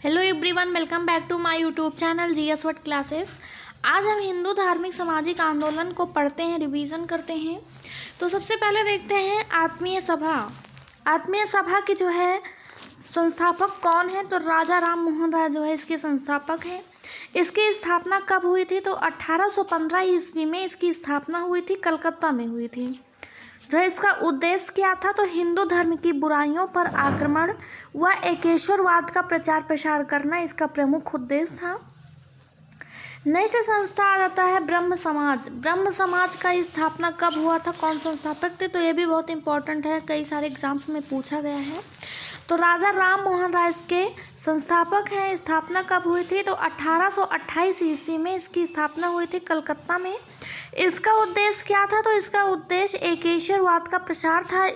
Hello everyone, welcome back to my YouTube channel GS word classes. आज हम हिंदू धार्मिक सामाजिक आंदोलन को पढ़ते हैं, रिवीजन करते हैं। तो सबसे पहले देखते हैं आत्मीय सभा। आत्मीय सभा की जो है संस्थापक कौन है? तो राजा राम मोहन राय जो है इसके संस्थापक हैं। इसकी स्थापना कब हुई थी? तो 1815 ईस्वी में इसकी स्थापना हुई थी, कलकत्ता में हुई थी। जो इसका उद्देश्य क्या था? तो हिंदू धर्म की बुराइयों पर आक्रमण व एकेश्वरवाद का प्रचार प्रसार करना इसका प्रमुख उद्देश्य था। नेक्स्ट संस्था आ जाता है ब्रह्म समाज। ब्रह्म समाज का स्थापना कब हुआ था? कौन संस्थापक थे? तो ये भी बहुत इंपॉर्टेंट है, कई सारे एग्जाम्स में पूछा गया है। तो राजा राम मोहन राय इसके संस्थापक हैं। स्थापना कब हुई थी? तो 1828 ईस्वी में इसकी स्थापना हुई थी, कलकत्ता में। इसका उद्देश्य क्या था? तो इसका उद्देश्य एकेश्वरवाद का प्रसार था।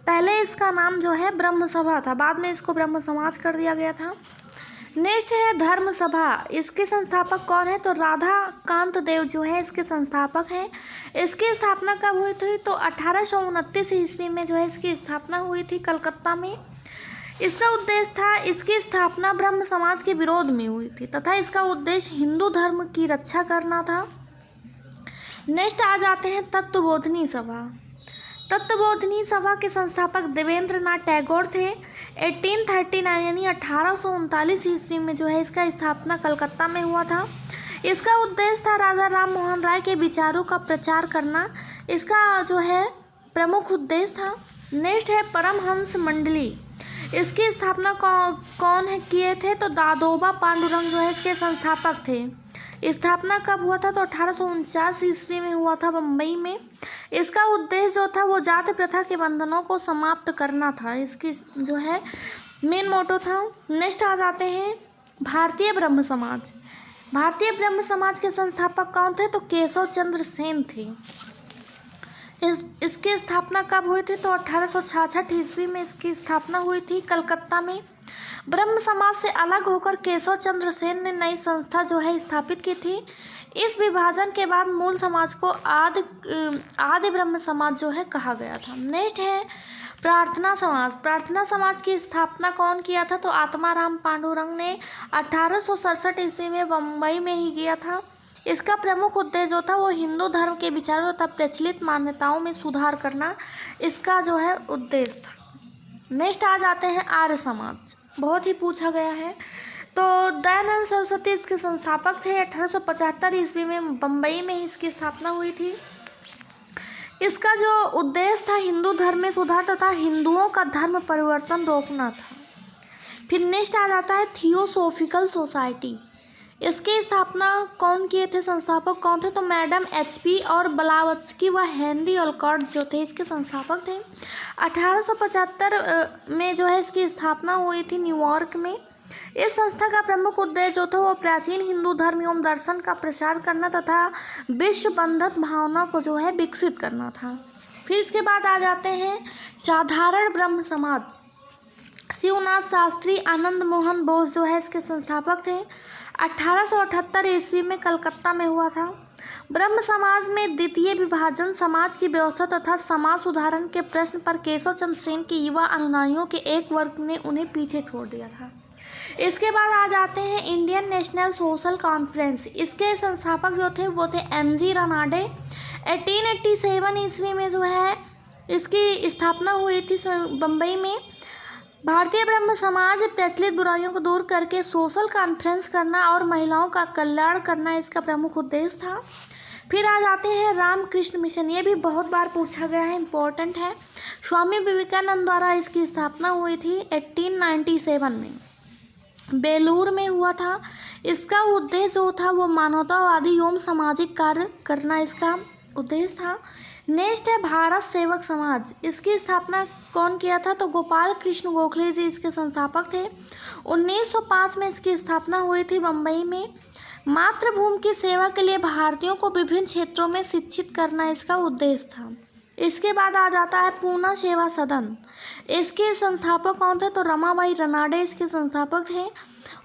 पहले इसका नाम जो है ब्रह्म सभा था, बाद में इसको ब्रह्म समाज कर दिया गया था। नेक्स्ट है धर्म सभा। इसके संस्थापक कौन है? तो राधा कांत देव जो है इसके संस्थापक हैं। इसकी स्थापना कब हुई थी? तो 1829 ईस्वी में जो है इसकी स्थापना हुई थी, कलकत्ता में। इसका उद्देश्य था, इसकी स्थापना ब्रह्म समाज के विरोध में हुई थी तथा इसका उद्देश्य हिंदू धर्म की रक्षा करना था। नेक्स्ट आ जाते हैं तत्वबोधिनी सभा। तत्वबोधिनी सभा के संस्थापक देवेंद्र नाथ टैगोर थे। 1839 यानी 1839 ईस्वी में जो है इसका स्थापना कलकत्ता में हुआ था। इसका उद्देश्य था राजा राम मोहन राय के विचारों का प्रचार करना, इसका जो है प्रमुख उद्देश्य था। नेक्स्ट है परमहंस मंडली। इसकी स्थापना कौन है किए थे? तो दादोबा पांडुरंग जो है इसके संस्थापक थे। स्थापना कब हुआ था? तो 1849 ईस्वी में हुआ था, बम्बई में। इसका उद्देश्य जो था वो जाति प्रथा के बंधनों को समाप्त करना था, इसकी जो है मेन मोटो था। नेक्स्ट आ जाते हैं भारतीय ब्रह्म समाज। भारतीय ब्रह्म समाज के संस्थापक कौन थे? तो केशव चंद्र सेन थे। इसकी स्थापना कब हुई थी? तो 1866 ईस्वी में इसकी स्थापना हुई थी, कलकत्ता में। ब्रह्म समाज से अलग होकर केशव चंद्र सेन ने नई संस्था जो है स्थापित की थी। इस विभाजन के बाद मूल समाज को आदि ब्रह्म समाज जो है कहा गया था। नेक्स्ट है प्रार्थना समाज। प्रार्थना समाज की स्थापना कौन किया था? तो आत्माराम पांडुरंग ने 1867 ईस्वी में बम्बई में ही किया था। इसका प्रमुख उद्देश्य जो था वो हिंदू धर्म के विचारों तथा प्रचलित मान्यताओं में सुधार करना इसका जो है उद्देश्य था। नेक्स्ट आ जाते हैं आर्य समाज, बहुत ही पूछा गया है। तो दयानंद सरस्वती इसके संस्थापक थे। 1875 ईस्वी में बम्बई में ही इसकी स्थापना हुई थी। इसका जो उद्देश्य था हिंदू धर्म में सुधार तथा हिंदुओं का धर्म परिवर्तन रोकना था। फिर नेक्स्ट आ जाता है थियोसॉफिकल सोसाइटी। इसकी स्थापना कौन किए थे? संस्थापक कौन थे? तो मैडम एचपी और ब्लावत्स्की व हेनरी ऑलकॉट जो थे इसके संस्थापक थे। 1875 में जो है इसकी स्थापना हुई थी, न्यूयॉर्क में। इस संस्था का प्रमुख उद्देश्य जो था वो प्राचीन हिंदू धर्म एवं दर्शन का प्रसार करना तथा विश्व बंधुत्व भावना को जो है विकसित करना था। फिर इसके बाद आ जाते हैं साधारण ब्रह्म समाज। शिवनाथ शास्त्री आनंद मोहन बोस जो है इसके संस्थापक थे। 1878 ईस्वी में कलकत्ता में हुआ था। ब्रह्म समाज में द्वितीय विभाजन, समाज की व्यवस्था तथा समाज सुधारण के प्रश्न पर केशव चंद्र सेन के युवा अनुयायियों के एक वर्ग ने उन्हें पीछे छोड़ दिया था। इसके बाद आ जाते हैं इंडियन नेशनल सोशल कॉन्फ्रेंस। इसके संस्थापक जो थे वो थे एमजी रनाडे। 1887 ईस्वी में जो है इसकी स्थापना हुई थी बम्बई में। भारतीय ब्रह्म समाज प्रचलित बुराइयों को दूर करके सोशल कॉन्फ्रेंस करना और महिलाओं का कल्याण करना इसका प्रमुख उद्देश्य था। फिर आ जाते हैं रामकृष्ण मिशन। ये भी बहुत बार पूछा गया है, इम्पोर्टेंट है। स्वामी विवेकानंद द्वारा इसकी स्थापना हुई थी 1897 में, बेलूर में हुआ था। इसका उद्देश्य जो था वो मानवतावादी एवं सामाजिक कार्य करना इसका उद्देश्य था। नेक्स्ट है भारत सेवक समाज। इसकी स्थापना कौन किया था? तो गोपाल कृष्ण गोखले जी इसके संस्थापक थे। 1905 में इसकी स्थापना हुई थी बम्बई में। मातृभूमि की सेवा के लिए भारतीयों को विभिन्न क्षेत्रों में शिक्षित करना इसका उद्देश्य था। इसके बाद आ जाता है पूना सेवा सदन। इसके संस्थापक कौन थे? तो रमाबाई रनाडे इसके संस्थापक थे।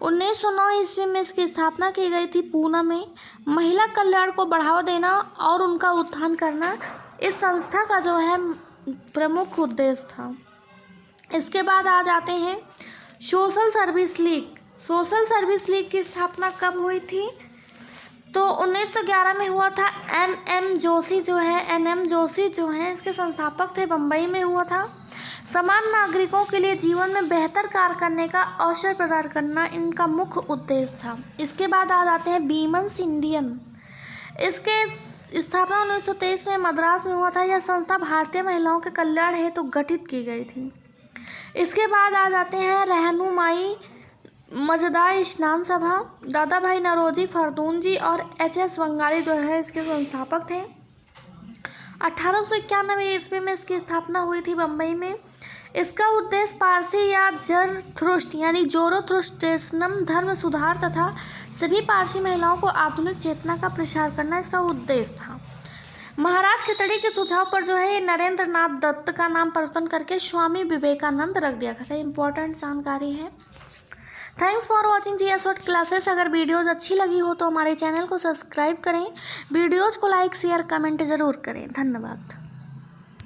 1909 ईस्वी में इसकी स्थापना की गई थी पूना में। महिला कल्याण को बढ़ावा देना और उनका उत्थान करना इस संस्था का जो है प्रमुख उद्देश्य था। इसके बाद आ जाते हैं social service league. Social service league की स्थापना कब हुई थी? तो 1911 में हुआ था। एम जोशी जो है, NM जोशी जो हैं, इसके संस्थापक थे, बम्बई में हुआ था। समान नागरिकों के लिए जीवन में बेहतर कार्य करने का अवसर प्रदान करना इनका मुख्य उद्देश्य था। इसके बाद आ जाते हैं वीमेंस इंडियन। इसके स्थापना 1923 में मद्रास में हुआ था। यह संस्था भारतीय महिलाओं के कल्याण हेतु गठित की गई थी। इसके बाद आ जाते हैं रहनुमाई मजदा स्नान सभा। दादा भाई नौरोजी फरदून जी और HS बंगाली जो है इसके संस्थापक थे। 1891 ईस्वी में इसकी स्थापना हुई थी बम्बई में। इसका उद्देश्य पारसी या जरथुस्ट्र यानी जोरोथ्रुस्ट्रियनिज्म धर्म सुधार तथा सभी पारसी महिलाओं को आधुनिक चेतना का प्रसार करना इसका उद्देश्य था। महाराज खितड़ी के सुझाव पर जो है ये नरेंद्र नाथ दत्त का नाम परिवर्तन करके स्वामी विवेकानंद रख दिया गया था। इंपॉर्टेंट जानकारी है। Thanks for watching GS What classes. अगर वीडियोज़ अच्छी लगी हो तो हमारे चैनल को सब्सक्राइब करें, वीडियोज़ को लाइक शेयर कमेंट ज़रूर करें। धन्यवाद।